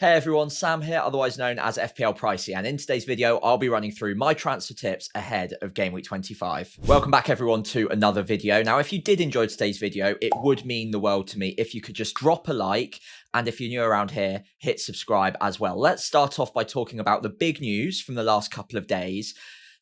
Hey everyone, Sam here, otherwise known as FPL Pricey, and in today's video, I'll be running through my transfer tips ahead of Game Week 25. Welcome back everyone to another video. Now, if you did enjoy today's video, it would mean the world to me if you could just drop a like, and if you're new around here, hit subscribe as well. Let's start off by talking about the big news from the last couple of days.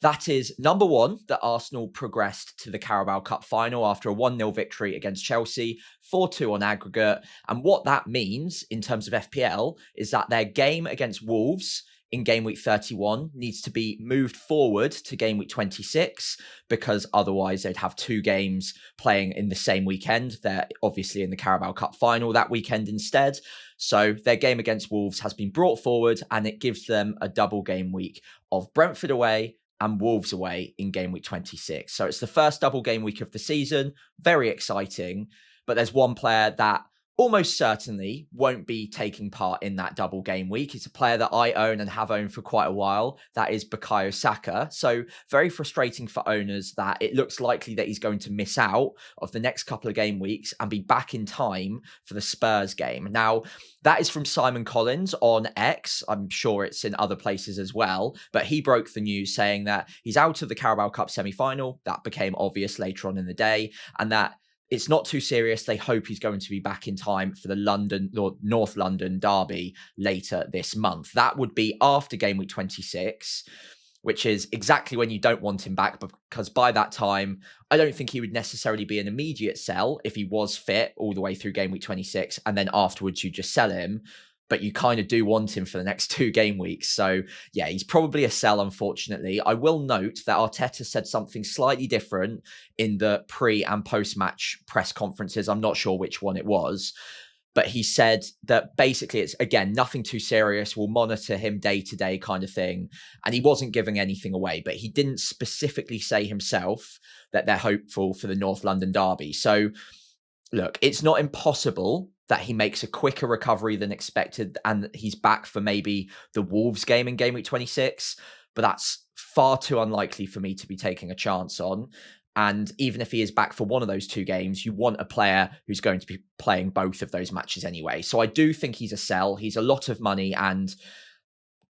That is, number one, that Arsenal progressed to the Carabao Cup final after a 1-0 victory against Chelsea, 4-2 on aggregate. And what that means in terms of FPL is that their game against Wolves in Game Week 31 needs to be moved forward to Game Week 26, because otherwise they'd have two games playing in the same weekend. They're obviously in the Carabao Cup final that weekend instead. So their game against Wolves has been brought forward, and it gives them a double game week of Brentford away and Wolves away in Game Week 26. So it's the first double game week of the season. Very exciting. But there's one player that almost certainly won't be taking part in that double game week. It's a player that I own and have owned for quite a while. That is Bukayo Saka. So very frustrating for owners that it looks likely that he's going to miss out of the next couple of game weeks and be back in time for the Spurs game. Now, that is from Simon Collins on X. I'm sure it's in other places as well. But he broke the news saying that he's out of the Carabao Cup semi-final. That became obvious later on in the day. And that it's not too serious. They hope he's going to be back in time for the North London derby later this month. That would be after Game Week 26, which is exactly when you don't want him back, because by that time, I don't think he would necessarily be an immediate sell if he was fit all the way through Game Week 26, and then afterwards you just sell him. But you kind of do want him for the next two game weeks. So yeah, he's probably a sell, unfortunately. I will note that Arteta said something slightly different in the pre and post-match press conferences. I'm not sure which one it was, but he said that basically it's, again, nothing too serious. We'll monitor him day to day kind of thing. And he wasn't giving anything away, but he didn't specifically say himself that they're hopeful for the North London derby. So look, it's not impossible that he makes a quicker recovery than expected and he's back for maybe the Wolves game in Game Week 26, but that's far too unlikely for me to be taking a chance on. And even if he is back for one of those two games, you want a player who's going to be playing both of those matches anyway. So I do think he's a sell. He's a lot of money, and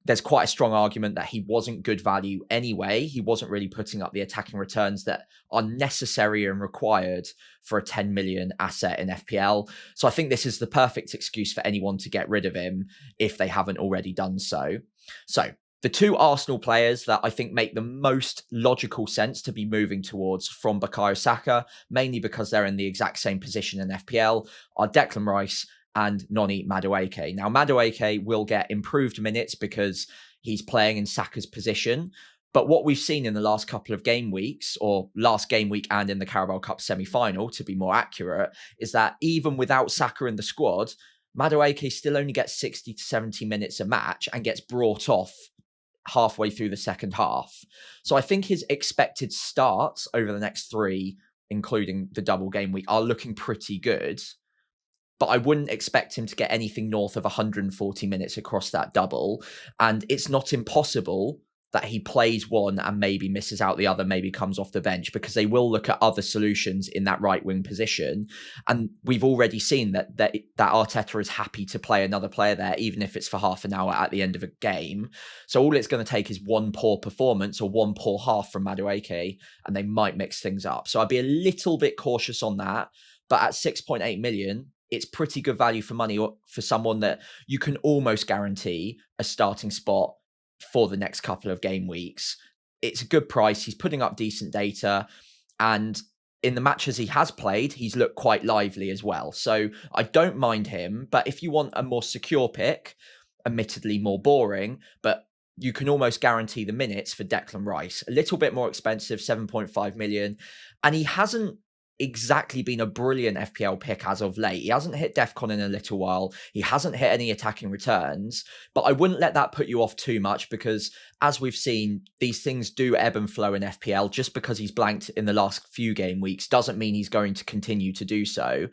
there's quite a strong argument that he wasn't good value anyway. He wasn't really putting up the attacking returns that are necessary and required for a 10 million asset in FPL. So I think this is the perfect excuse for anyone to get rid of him if they haven't already done so. So the two Arsenal players that I think make the most logical sense to be moving towards from Bukayo Saka, mainly because they're in the exact same position in FPL, are Declan Rice and Noni Madueke. Now, Madueke will get improved minutes because he's playing in Saka's position. But what we've seen in the last couple of game weeks, or last game week and in the Carabao Cup semi-final, to be more accurate, is that even without Saka in the squad, Madueke still only gets 60 to 70 minutes a match and gets brought off halfway through the second half. So I think his expected starts over the next three, including the double game week, are looking pretty good. But I wouldn't expect him to get anything north of 140 minutes across that double. And it's not impossible that he plays one and maybe misses out the other, maybe comes off the bench, because they will look at other solutions in that right wing position. And we've already seen that Arteta is happy to play another player there, even if it's for half an hour at the end of a game. So all it's going to take is one poor performance or one poor half from Madueke, and they might mix things up. So I'd be a little bit cautious on that. But at 6.8 million, it's pretty good value for money for someone that you can almost guarantee a starting spot for the next couple of game weeks. It's a good price. He's putting up decent data. And in the matches he has played, he's looked quite lively as well. So I don't mind him. But if you want a more secure pick, admittedly more boring, but you can almost guarantee the minutes for Declan Rice. A little bit more expensive, 7.5 million. And he hasn't exactly been a brilliant FPL pick as of late. He hasn't hit DEFCON in a little while. He hasn't hit any attacking returns, but I wouldn't let that put you off too much, because as we've seen, these things do ebb and flow in FPL. Just because he's blanked in the last few game weeks doesn't mean he's going to continue to do so.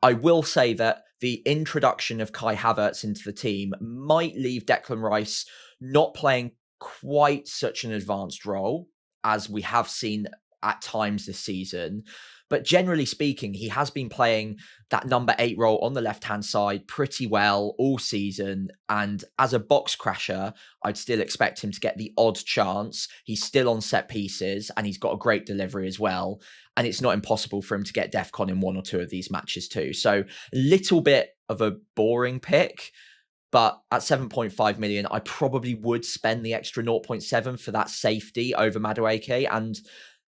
I will say that the introduction of Kai Havertz into the team might leave Declan Rice not playing quite such an advanced role as we have seen at times this season. But generally speaking, he has been playing that number 8 role on the left-hand side pretty well all season. And as a box crasher, I'd still expect him to get the odd chance. He's still on set pieces and he's got a great delivery as well. And it's not impossible for him to get DEFCON in 1 or 2 of these matches too. So a little bit of a boring pick. But at 7.5 million, I probably would spend the extra 0.7 for that safety over Madueke. And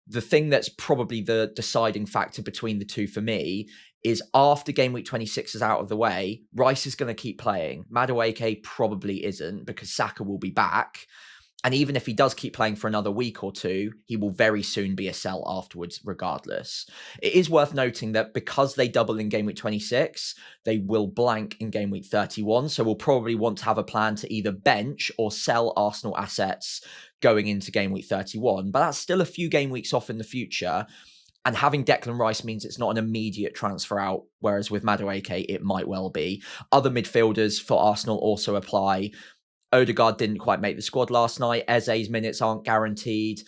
the thing that's probably the deciding factor between the two for me is after game week 26 is out of the way, Rice is going to keep playing. Madueke probably isn't because Saka will be back. And even if he does keep playing for another week or 2, he will very soon be a sell afterwards regardless. It is worth noting that because they double in game week 26, they will blank in game week 31. So we'll probably want to have a plan to either bench or sell Arsenal assets going into game week 31. But that's still a few game weeks off in the future. And having Declan Rice means it's not an immediate transfer out, whereas with Madueke, it might well be. Other midfielders for Arsenal also apply. Odegaard didn't quite make the squad last night. Eze's minutes aren't guaranteed.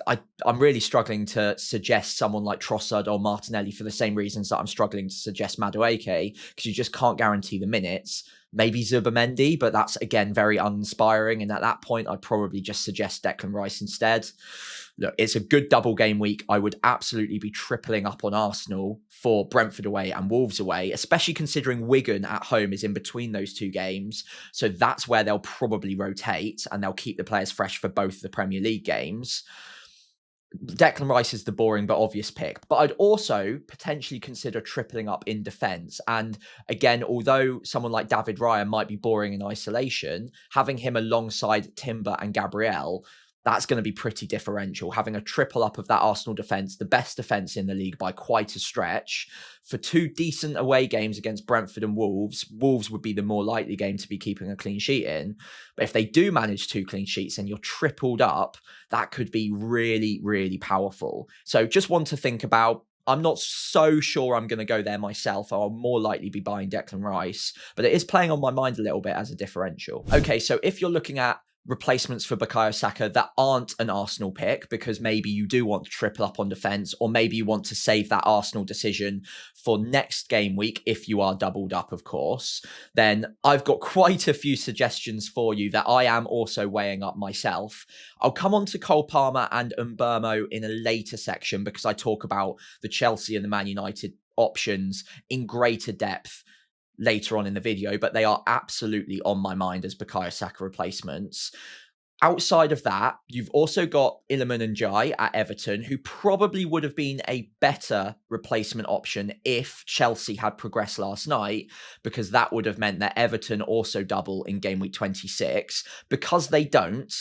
I'm really struggling to suggest someone like Trossard or Martinelli for the same reasons that I'm struggling to suggest Madueke, because you just can't guarantee the minutes. Maybe Zubimendi, but that's, again, very uninspiring. And at that point, I'd probably just suggest Declan Rice instead. Look, it's a good double game week. I would absolutely be tripling up on Arsenal for Brentford away and Wolves away, especially considering Wigan at home is in between those 2 games. So that's where they'll probably rotate and they'll keep the players fresh for both the Premier League games. Declan Rice is the boring but obvious pick, but I'd also potentially consider tripling up in defence. And again, although someone like David Raya might be boring in isolation, having him alongside Timber and Gabriel, that's going to be pretty differential. Having a triple up of that Arsenal defence, the best defence in the league by quite a stretch, for 2 decent away games against Brentford and Wolves. Wolves would be the more likely game to be keeping a clean sheet in. But if they do manage 2 clean sheets and you're tripled up, that could be really, really powerful. So just one to think about. I'm not so sure I'm going to go there myself. I'll more likely be buying Declan Rice, but it is playing on my mind a little bit as a differential. Okay, so if you're looking at replacements for Bukayo Saka that aren't an Arsenal pick, because maybe you do want to triple up on defence, or maybe you want to save that Arsenal decision for next game week if you are doubled up, of course, then I've got quite a few suggestions for you that I am also weighing up myself. I'll come on to Cole Palmer and Mbeumo in a later section because I talk about the Chelsea and the Man United options in greater depth later on in the video, but they are absolutely on my mind as Bukayo Saka replacements. Outside of that, you've also got Iliman and Jai at Everton, who probably would have been a better replacement option if Chelsea had progressed last night, because that would have meant that Everton also double in game week 26. Because they don't,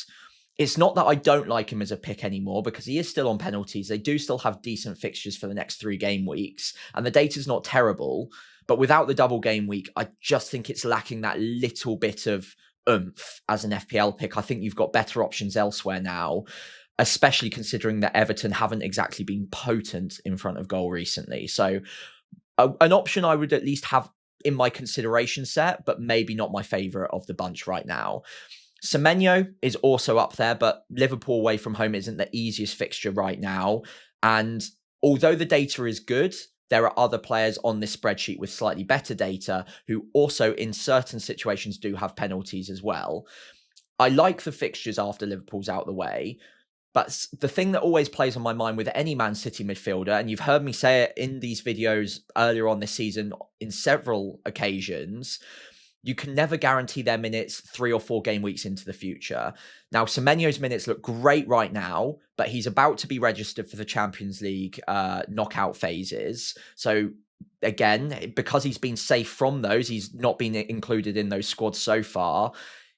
it's not that I don't like him as a pick anymore, because he is still on penalties. They do still have decent fixtures for the next 3 game weeks, and the data's not terrible. But without the double game week, I just think it's lacking that little bit of oomph as an FPL pick. I think you've got better options elsewhere now, especially considering that Everton haven't exactly been potent in front of goal recently. So an option I would at least have in my consideration set, but maybe not my favourite of the bunch right now. Semenyo is also up there, but Liverpool away from home isn't the easiest fixture right now. And although the data is good, there are other players on this spreadsheet with slightly better data who also in certain situations do have penalties as well. I like the fixtures after Liverpool's out the way, but the thing that always plays on my mind with any Man City midfielder, and you've heard me say it in these videos earlier on this season in several occasions, you can never guarantee their minutes 3 or 4 game weeks into the future. Now, Semenyo's minutes look great right now, but he's about to be registered for the Champions League knockout phases. So again, because he's been safe from those, he's not been included in those squads so far.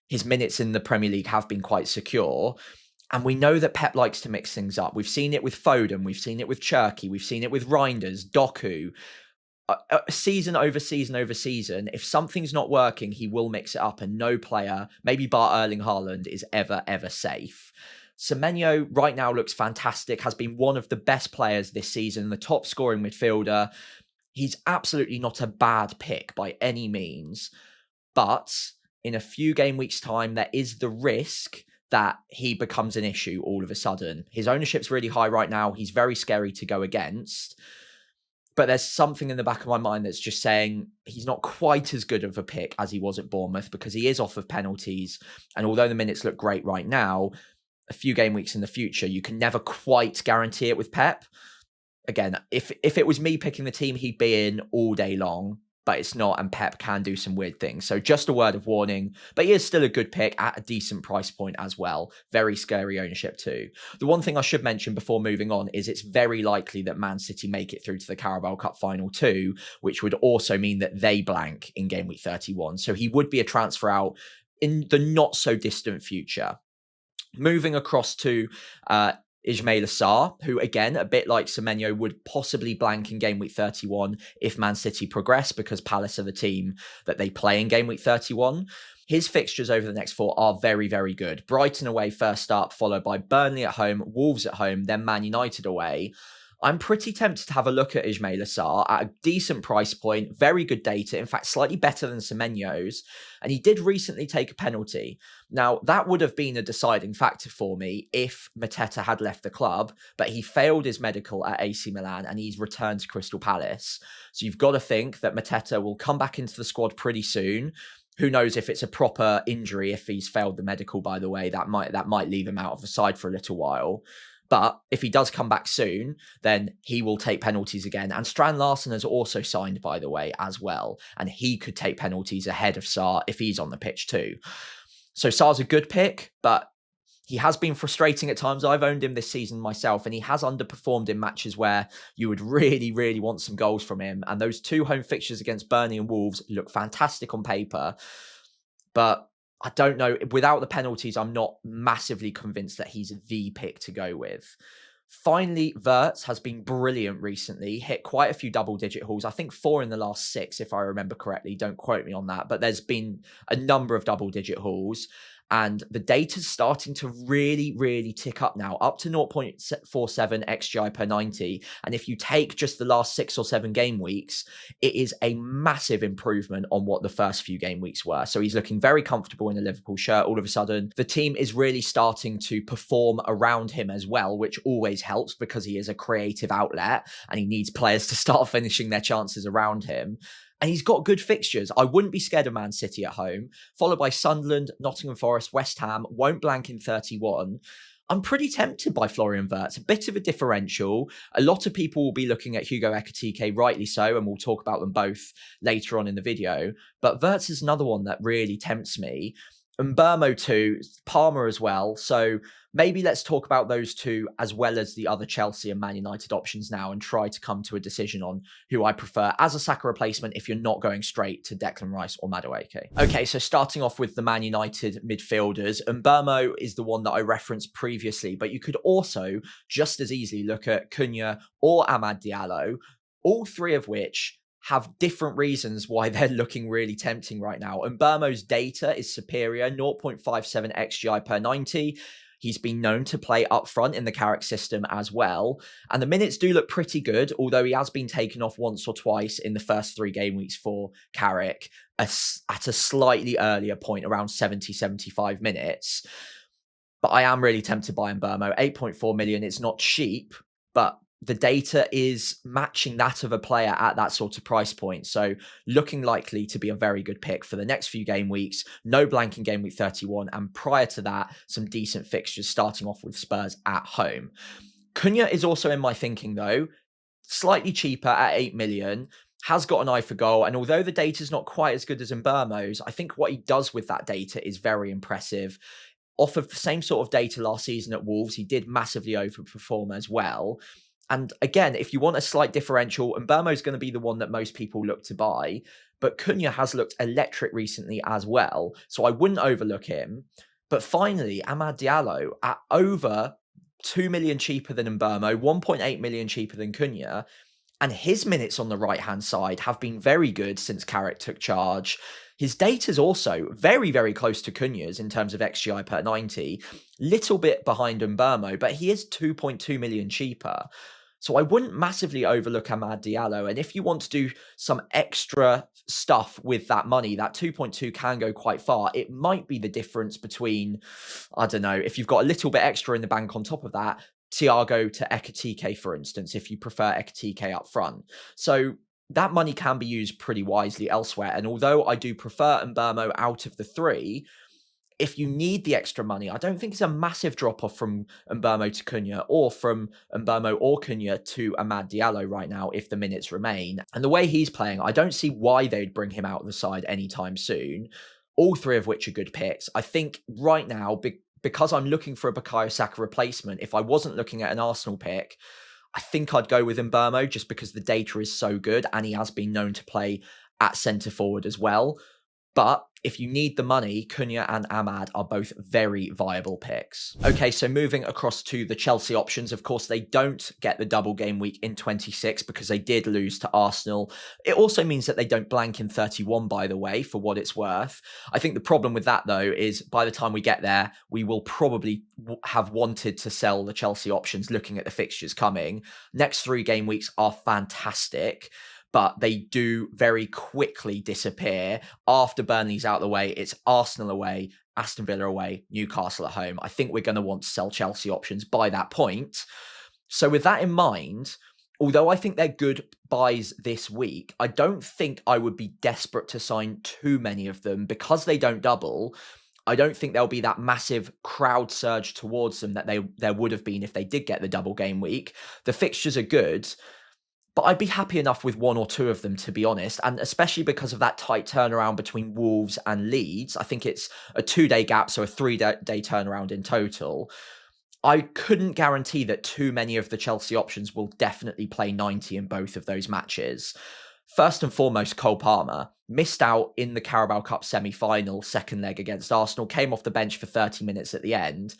His minutes in the Premier League have been quite secure. And we know that Pep likes to mix things up. We've seen it with Foden. We've seen it with Cherki. We've seen it with Reinders, Doku. Season over season over season, if something's not working, he will mix it up, and no player, maybe bar Erling Haaland, is ever safe. Semenyo right now looks fantastic, has been one of the best players this season, the top scoring midfielder. He's absolutely not a bad pick by any means, but in a few game weeks' time, there is the risk that he becomes an issue all of a sudden. His ownership's really high right now. He's very scary to go against. But there's something in the back of my mind that's just saying he's not quite as good of a pick as he was at Bournemouth, because he is off of penalties. And although the minutes look great right now, a few game weeks in the future, you can never quite guarantee it with Pep. Again, if it was me picking the team, he'd be in all day long, but it's not, and Pep can do some weird things. So just a word of warning, but he is still a good pick at a decent price point as well. Very scary ownership too. The one thing I should mention before moving on is it's very likely that Man City make it through to the Carabao Cup final too, which would also mean that they blank in game week 31. So he would be a transfer out in the not so distant future. Moving across to Ismaila Sarr, who again, a bit like Semenyo, would possibly blank in game week 31 if Man City progress, because Palace are the team that they play in game week 31. His fixtures over the next 4 are very, very good. Brighton away first up, followed by Burnley at home, Wolves at home, then Man United away. I'm pretty tempted to have a look at Ismaila Sarr at a decent price point, very good data, in fact, slightly better than Semenyo's, and he did recently take a penalty. Now, that would have been a deciding factor for me if Mateta had left the club, but he failed his medical at AC Milan and he's returned to Crystal Palace. So you've got to think that Mateta will come back into the squad pretty soon. Who knows if it's a proper injury, if he's failed the medical, by the way, that might leave him out of the side for a little while. But if he does come back soon, then he will take penalties again. And Strand Larsen has also signed, by the way, as well. And he could take penalties ahead of Sarr if he's on the pitch too. So Sarr's a good pick, but he has been frustrating at times. I've owned him this season myself, and he has underperformed in matches where you would really, really want some goals from him. And those 2 home fixtures against Burnley and Wolves look fantastic on paper. But I don't know. Without the penalties, I'm not massively convinced that he's the pick to go with. Finally, Wirtz has been brilliant recently. Hit quite a few double-digit hauls. I think 4 in the last 6, if I remember correctly. Don't quote me on that. But there's been a number of double-digit hauls. And the data's starting to really, really tick up now, up to 0.47 XGI per 90. And if you take just the last 6 or 7 game weeks, it is a massive improvement on what the first few game weeks were. So he's looking very comfortable in a Liverpool shirt all of a sudden. The team is really starting to perform around him as well, which always helps because he is a creative outlet and he needs players to start finishing their chances around him. And he's got good fixtures. I wouldn't be scared of Man City at home, followed by Sunderland, Nottingham Forest, West Ham, won't blank in 31. I'm pretty tempted by Florian Wirtz, a bit of a differential. A lot of people will be looking at Hugo Ekitike, rightly so, and we'll talk about them both later on in the video. But Wirtz is another one that really tempts me. And Mbeumo too, Palmer as well. So maybe let's talk about those two as well as the other Chelsea and Man United options now and try to come to a decision on who I prefer as a Saka replacement if you're not going straight to Declan Rice or Madueke. Okay, so starting off with the Man United midfielders, Mbeumo is the one that I referenced previously, but you could also just as easily look at Cunha or Amad Diallo, all 3 of which have different reasons why they're looking really tempting right now. And Mbeumo's data is superior, 0.57 XGI per 90. He's been known to play up front in the Carrick system as well. And the minutes do look pretty good, although he has been taken off once or twice in the first 3 game weeks for Carrick at a slightly earlier point, around 70, 75 minutes. But I am really tempted by Mbeumo. 8.4 million, it's not cheap, but the data is matching that of a player at that sort of price point. So looking likely to be a very good pick for the next few game weeks. No blank in game week 31. And prior to that, some decent fixtures starting off with Spurs at home. Cunha is also in my thinking though. Slightly cheaper at 8 million. Has got an eye for goal. And although the data is not quite as good as Mbeumo's, I think what he does with that data is very impressive. Off of the same sort of data last season at Wolves, he did massively overperform as well. And again, if you want a slight differential, Mbeumo is going to be the one that most people look to buy. But Cunha has looked electric recently as well. So I wouldn't overlook him. But finally, Amad Diallo at over 2 million cheaper than Mbeumo, 1.8 million cheaper than Cunha. And his minutes on the right-hand side have been very good since Carrick took charge. His data is also very, very close to Cunha's in terms of XGI per 90. Little bit behind Mbeumo, but he is 2.2 million cheaper. So I wouldn't massively overlook Amad Diallo. And if you want to do some extra stuff with that money, that 2.2 can go quite far. It might be the difference between, I don't know, if you've got a little bit extra in the bank on top of that, Thiago to Ekitike, for instance, if you prefer Ekitike up front. So that money can be used pretty wisely elsewhere. And although I do prefer Mbeumo out of the three, if you need the extra money, I don't think it's a massive drop-off from Mbeumo to Cunha or from Mbeumo or Cunha to Amad Diallo right now if the minutes remain. And the way he's playing, I don't see why they'd bring him out of the side anytime soon, all three of which are good picks. I think right now, because I'm looking for a Bukayo Saka replacement, if I wasn't looking at an Arsenal pick, I think I'd go with Mbeumo just because the data is so good and he has been known to play at centre forward as well. But if you need the money, Cunha and Amad are both very viable picks. Okay, so moving across to the Chelsea options, of course, they don't get the double game week in 26 because they did lose to Arsenal. It also means that they don't blank in 31, by the way, for what it's worth. I think the problem with that, though, is by the time we get there, we will probably have wanted to sell the Chelsea options looking at the fixtures coming. Next 3 game weeks are fantastic, but they do very quickly disappear. After Burnley's out of the way, it's Arsenal away, Aston Villa away, Newcastle at home. I think we're going to want to sell Chelsea options by that point. So with that in mind, although I think they're good buys this week, I don't think I would be desperate to sign too many of them because they don't double. I don't think there'll be that massive crowd surge towards them that there would have been if they did get the double game week. The fixtures are good, but I'd be happy enough with 1 or 2 of them, to be honest. And especially because of that tight turnaround between Wolves and Leeds. I think it's a 2-day gap, so a 3-day turnaround in total. I couldn't guarantee that too many of the Chelsea options will definitely play 90 in both of those matches. First and foremost, Cole Palmer missed out in the Carabao Cup semi-final, second leg against Arsenal, came off the bench for 30 minutes at the end.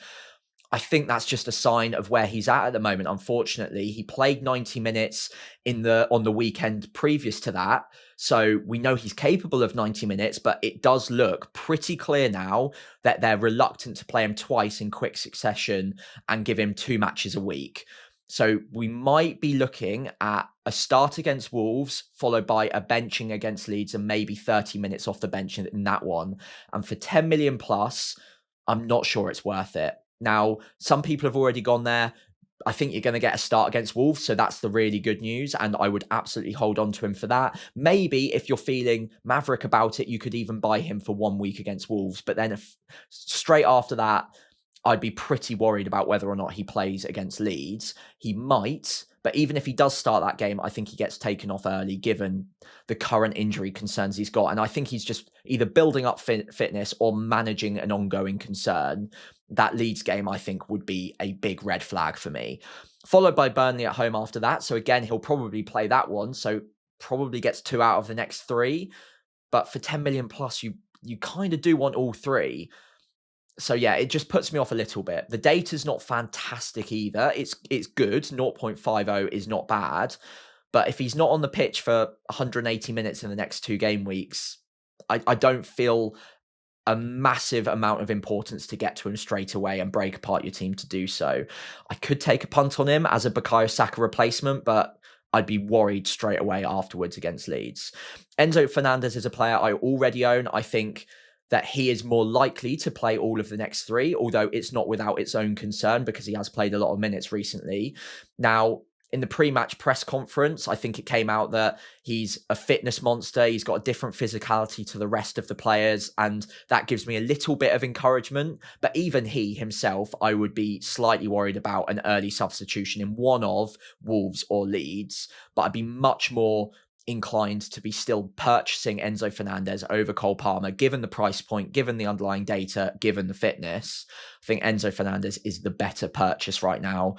I think that's just a sign of where he's at the moment, unfortunately. He played 90 minutes on the weekend previous to that, so we know he's capable of 90 minutes, but it does look pretty clear now that they're reluctant to play him twice in quick succession and give him 2 matches a week. So we might be looking at a start against Wolves, followed by a benching against Leeds and maybe 30 minutes off the bench in that one. And for 10 million plus, I'm not sure it's worth it. Now, some people have already gone there. I think you're going to get a start against Wolves, so that's the really good news, and I would absolutely hold on to him for that. Maybe if you're feeling maverick about it, you could even buy him for 1 week against Wolves, but then straight after that, I'd be pretty worried about whether or not he plays against Leeds. He might, but even if he does start that game, I think he gets taken off early given the current injury concerns he's got, and I think he's just either building up fitness or managing an ongoing concern. That Leeds game, I think, would be a big red flag for me. Followed by Burnley at home after that. So again, he'll probably play that one. So probably gets 2 out of the next 3. But for 10 million plus, you kind of do want all 3. So yeah, it just puts me off a little bit. The data's not fantastic either. It's good. 0.50 is not bad. But if he's not on the pitch for 180 minutes in the next 2 game weeks, I don't feel a massive amount of importance to get to him straight away and break apart your team to do so. I could take a punt on him as a Bukayo Saka replacement, but I'd be worried straight away afterwards against Leeds. Enzo Fernandez is a player I already own. I think that he is more likely to play all of the next 3, although it's not without its own concern because he has played a lot of minutes recently. Now, in the pre-match press conference, I think it came out that he's a fitness monster. He's got a different physicality to the rest of the players, and that gives me a little bit of encouragement. But even he himself, I would be slightly worried about an early substitution in one of Wolves or Leeds. But I'd be much more inclined to be still purchasing Enzo Fernandez over Cole Palmer, given the price point, given the underlying data, given the fitness. I think Enzo Fernandez is the better purchase right now.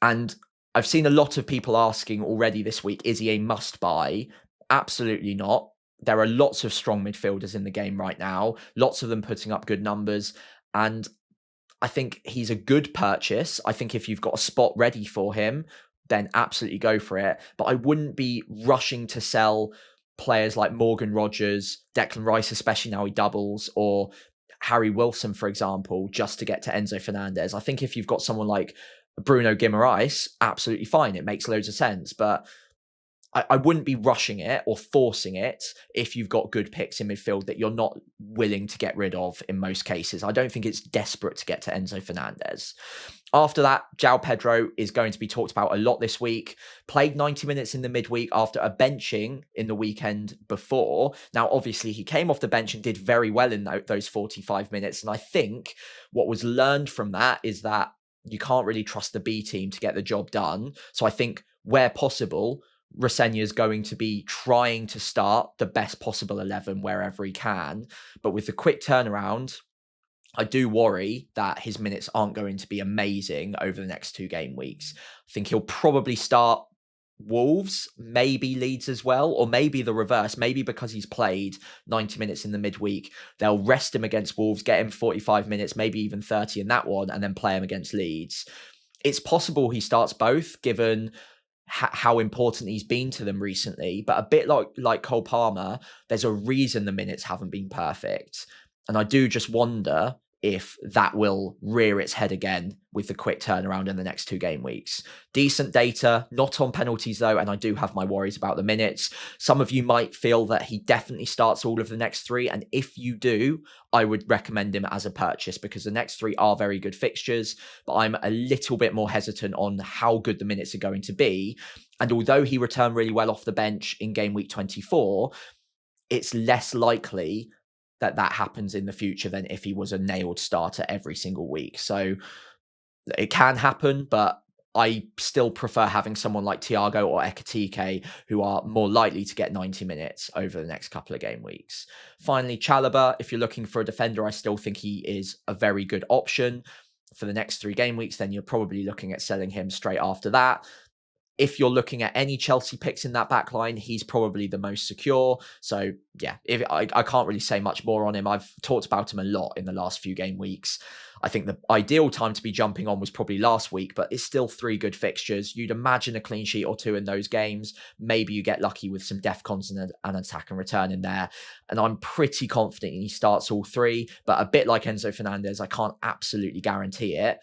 And I've seen a lot of people asking already this week, is he a must buy? Absolutely not. There are lots of strong midfielders in the game right now, lots of them putting up good numbers. And I think he's a good purchase. I think if you've got a spot ready for him, then absolutely go for it. But I wouldn't be rushing to sell players like Morgan Rogers, Declan Rice, especially now he doubles, or Harry Wilson, for example, just to get to Enzo Fernandez. I think if you've got someone like Bruno Guimaraes, absolutely fine. It makes loads of sense. But I wouldn't be rushing it or forcing it if you've got good picks in midfield that you're not willing to get rid of in most cases. I don't think it's desperate to get to Enzo Fernandez. After that, João Pedro is going to be talked about a lot this week. Played 90 minutes in the midweek after a benching in the weekend before. Now, obviously, he came off the bench and did very well in those 45 minutes. And I think what was learned from that is that you can't really trust the B team to get the job done. So I think where possible, Rosenior is going to be trying to start the best possible 11 wherever he can. But with the quick turnaround, I do worry that his minutes aren't going to be amazing over the next 2 game weeks. I think he'll probably start Wolves, maybe Leeds as well, or maybe the reverse. Maybe because he's played 90 minutes in the midweek, they'll rest him against Wolves, get him 45 minutes, maybe even 30 in that one, and then play him against Leeds. It's possible he starts both, given how important he's been to them recently, but a bit like Cole Palmer, there's a reason the minutes haven't been perfect. And I do just wonder if that will rear its head again with the quick turnaround in the next 2 game weeks. Decent data, not on penalties though, and I do have my worries about the minutes. Some of you might feel that he definitely starts all of the next 3, and if you do, I would recommend him as a purchase because the next 3 are very good fixtures, but I'm a little bit more hesitant on how good the minutes are going to be. And although he returned really well off the bench in game week 24, it's less likely that happens in the future than if he was a nailed starter every single week. So it can happen, but I still prefer having someone like Thiago or Ekitike who are more likely to get 90 minutes over the next couple of game weeks. Finally, Chalobah, if you're looking for a defender, I still think he is a very good option for the next 3 game weeks. Then you're probably looking at selling him straight after that. If you're looking at any Chelsea picks in that back line, he's probably the most secure. So yeah, I can't really say much more on him. I've talked about him a lot in the last few game weeks. I think the ideal time to be jumping on was probably last week, but it's still 3 good fixtures. You'd imagine a clean sheet or 2 in those games. Maybe you get lucky with some defcons and an attack and return in there. And I'm pretty confident he starts all 3, but a bit like Enzo Fernandez, I can't absolutely guarantee it.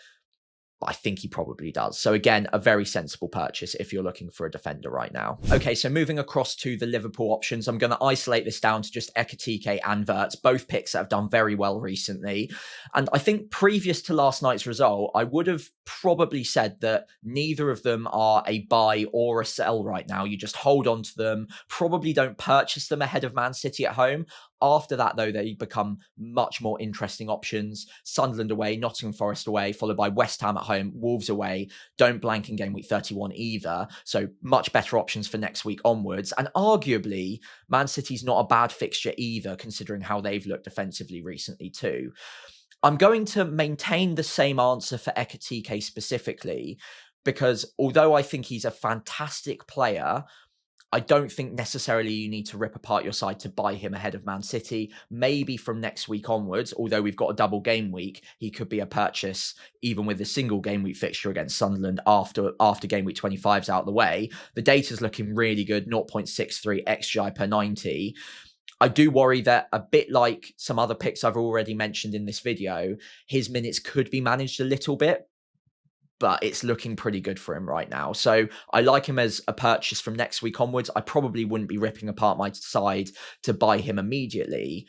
I think he probably does. So again, a very sensible purchase if you're looking for a defender right now. Okay, so moving across to the Liverpool options, I'm going to isolate this down to just Ekitike and Wirtz, both picks that have done very well recently. And I think previous to last night's result, I would have probably said that neither of them are a buy or a sell right now. You just hold on to them, probably don't purchase them ahead of Man City at home. After that, though, they become much more interesting options. Sunderland away, Nottingham Forest away, followed by West Ham at home, Wolves away. Don't blank in game week 31 either. So much better options for next week onwards. And arguably, Man City's not a bad fixture either, considering how they've looked defensively recently too. I'm going to maintain the same answer for Ekitike specifically, because although I think he's a fantastic player, I don't think necessarily you need to rip apart your side to buy him ahead of Man City. Maybe from next week onwards, although we've got a double game week, he could be a purchase even with a single game week fixture against Sunderland after game week 25 is out of the way. The data's looking really good, 0.63 XGI per 90. I do worry that a bit like some other picks I've already mentioned in this video, his minutes could be managed a little bit, but it's looking pretty good for him right now. So I like him as a purchase from next week onwards. I probably wouldn't be ripping apart my side to buy him immediately.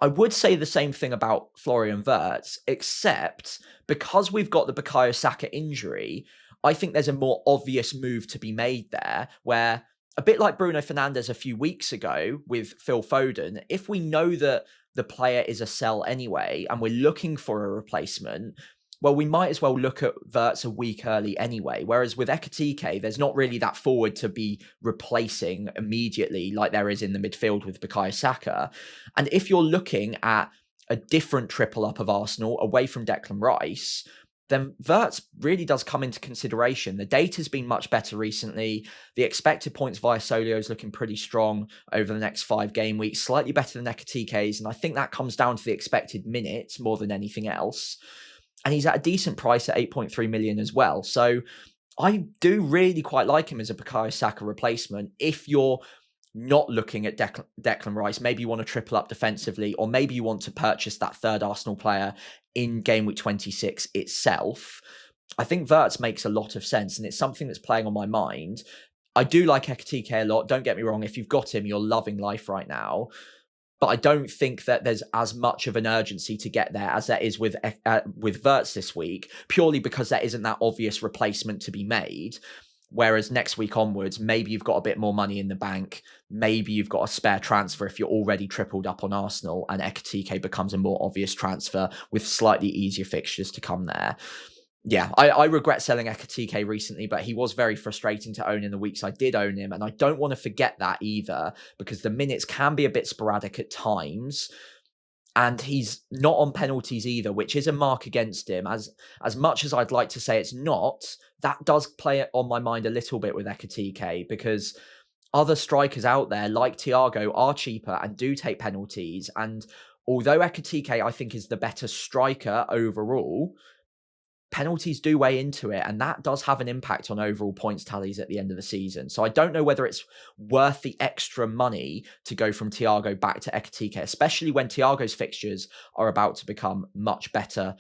I would say the same thing about Florian Wirtz, except because we've got the Bukayo Saka injury, I think there's a more obvious move to be made there, where a bit like Bruno Fernandes a few weeks ago with Phil Foden, if we know that the player is a sell anyway, and we're looking for a replacement, well, we might as well look at Wirtz a week early anyway. Whereas with Ekitike, there's not really that forward to be replacing immediately like there is in the midfield with Bukayo Saka. And if you're looking at a different triple up of Arsenal away from Declan Rice, then Wirtz really does come into consideration. The data's been much better recently. The expected points via Solio is looking pretty strong over the next 5 game weeks, slightly better than Ekitike's. And I think that comes down to the expected minutes more than anything else. And he's at a decent price at 8.3 million as well. So I do really quite like him as a Bukayo Saka replacement. If you're not looking at Declan Rice, maybe you want to triple up defensively, or maybe you want to purchase that third Arsenal player in game week 26 itself. I think Wirtz makes a lot of sense, and it's something that's playing on my mind. I do like Ekitike a lot. Don't get me wrong. If you've got him, you're loving life right now. But I don't think that there's as much of an urgency to get there as there is with Wirtz this week, purely because there isn't that obvious replacement to be made. Whereas next week onwards, maybe you've got a bit more money in the bank. Maybe you've got a spare transfer if you're already tripled up on Arsenal, and Ekitike becomes a more obvious transfer with slightly easier fixtures to come there. Yeah, I regret selling Ekitike recently, but he was very frustrating to own in the weeks I did own him. And I don't want to forget that either, because the minutes can be a bit sporadic at times. And he's not on penalties either, which is a mark against him. As much as I'd like to say it's not, that does play on my mind a little bit with Ekitike, because other strikers out there like Thiago are cheaper and do take penalties. And although Ekitike, I think, is the better striker overall, penalties do weigh into it, and that does have an impact on overall points tallies at the end of the season. So I don't know whether it's worth the extra money to go from Thiago back to Ekitike, especially when Thiago's fixtures are about to become much better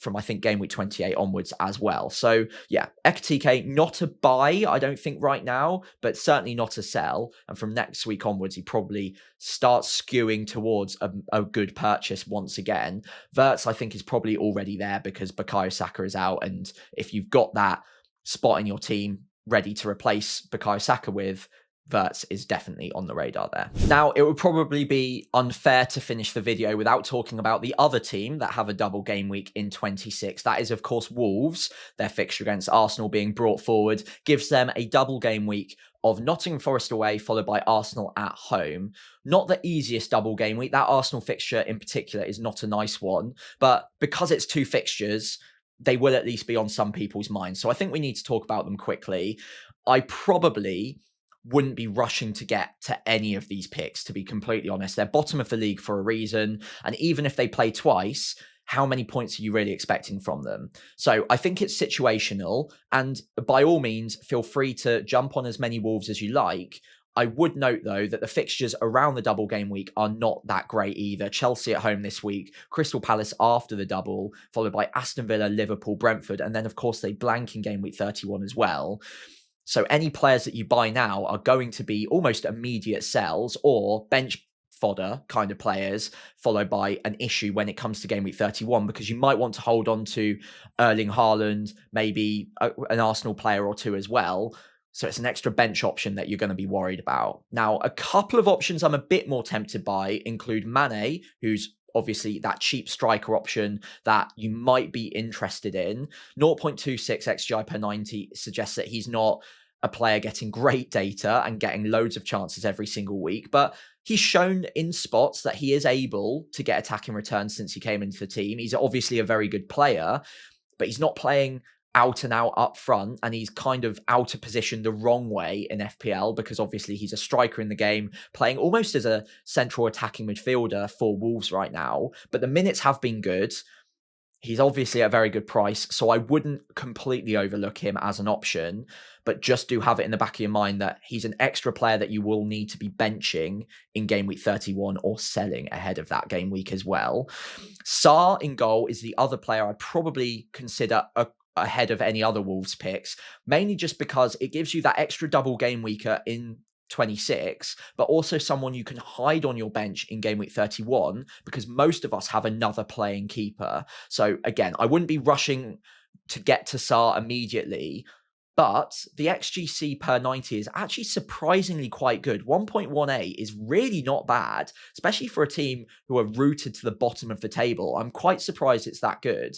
from, I think, game week 28 onwards as well. So yeah, Ekitike, not a buy, I don't think right now, but certainly not a sell. And from next week onwards, he probably starts skewing towards a good purchase once again. Wirtz, I think, is probably already there because Bukayo Saka is out. And if you've got that spot in your team ready to replace Bukayo Saka with, Wirtz is definitely on the radar there. Now, it would probably be unfair to finish the video without talking about the other team that have a double game week in 26. That is, of course, Wolves. Their fixture against Arsenal being brought forward gives them a double game week of Nottingham Forest away, followed by Arsenal at home. Not the easiest double game week. That Arsenal fixture in particular is not a nice one, but because it's two fixtures, they will at least be on some people's minds. So I think we need to talk about them quickly. I probably wouldn't be rushing to get to any of these picks, to be completely honest. They're bottom of the league for a reason. And even if they play twice, how many points are you really expecting from them? So I think it's situational. And by all means, feel free to jump on as many Wolves as you like. I would note, though, that the fixtures around the double game week are not that great either. Chelsea at home this week, Crystal Palace after the double, followed by Aston Villa, Liverpool, Brentford. And then, of course, they blank in game week 31 as well. So any players that you buy now are going to be almost immediate sells or bench fodder kind of players, followed by an issue when it comes to game week 31, because you might want to hold on to Erling Haaland, maybe an Arsenal player or two as well. So it's an extra bench option that you're going to be worried about. Now, a couple of options I'm a bit more tempted by include Mane, who's obviously that cheap striker option that you might be interested in. 0.26 XGI per 90 suggests that he's not a player getting great data and getting loads of chances every single week, but he's shown in spots that he is able to get attacking returns since he came into the team. He's obviously a very good player, but he's not playing out and out up front, and he's kind of out of position the wrong way in FPL because obviously he's a striker in the game, playing almost as a central attacking midfielder for Wolves right now. But the minutes have been good. He's obviously at a very good price, so I wouldn't completely overlook him as an option, but just do have it in the back of your mind that he's an extra player that you will need to be benching in game week 31 or selling ahead of that game week as well. Sarr in goal is the other player I'd probably consider ahead of any other Wolves picks, mainly just because it gives you that extra double game weeker in 26, but also someone you can hide on your bench in game week 31 because most of us have another playing keeper. So again, I wouldn't be rushing to get to Sarr immediately, but the XGC per 90 is actually surprisingly quite good. 1.18 is really not bad, especially for a team who are rooted to the bottom of the table. I'm quite surprised it's that good.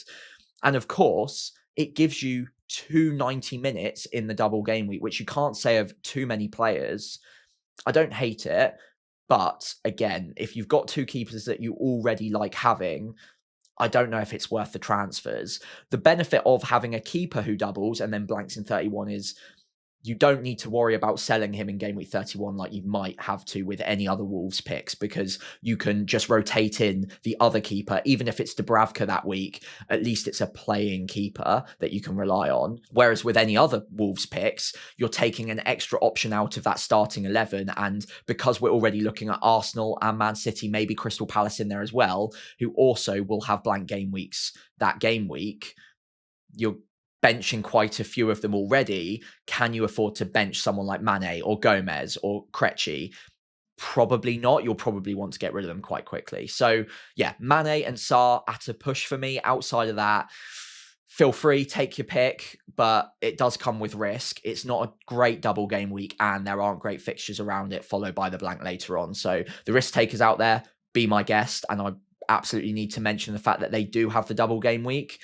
And of course, it gives you 290 minutes in the double game week, which you can't say of too many players. I don't hate it, but again, if you've got two keepers that you already like having, I don't know if it's worth the transfers. The benefit of having a keeper who doubles and then blanks in 31 is you don't need to worry about selling him in game week 31 like you might have to with any other Wolves picks, because you can just rotate in the other keeper. Even if it's Dubravka that week, at least it's a playing keeper that you can rely on. Whereas with any other Wolves picks, you're taking an extra option out of that starting 11. And because we're already looking at Arsenal and Man City, maybe Crystal Palace in there as well, who also will have blank game weeks that game week, you're benching quite a few of them already, can you afford to bench someone like Mane or Gomez or Krejci? Probably not. You'll probably want to get rid of them quite quickly. So yeah, Mane and Sarr at a push for me. Outside of that, feel free, take your pick, but it does come with risk. It's not a great double game week and there aren't great fixtures around it, followed by the blank later on. So the risk takers out there, be my guest. And I absolutely need to mention the fact that they do have the double game week.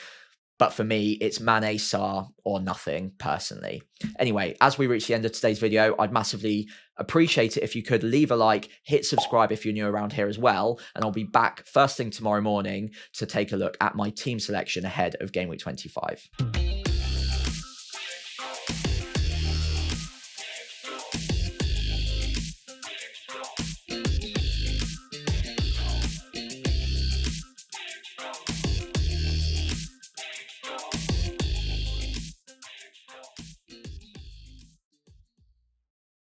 But for me, it's Mane, Sarr, or nothing, personally. Anyway, as we reach the end of today's video, I'd massively appreciate it if you could leave a like, hit subscribe if you're new around here as well, and I'll be back first thing tomorrow morning to take a look at my team selection ahead of Game Week 25.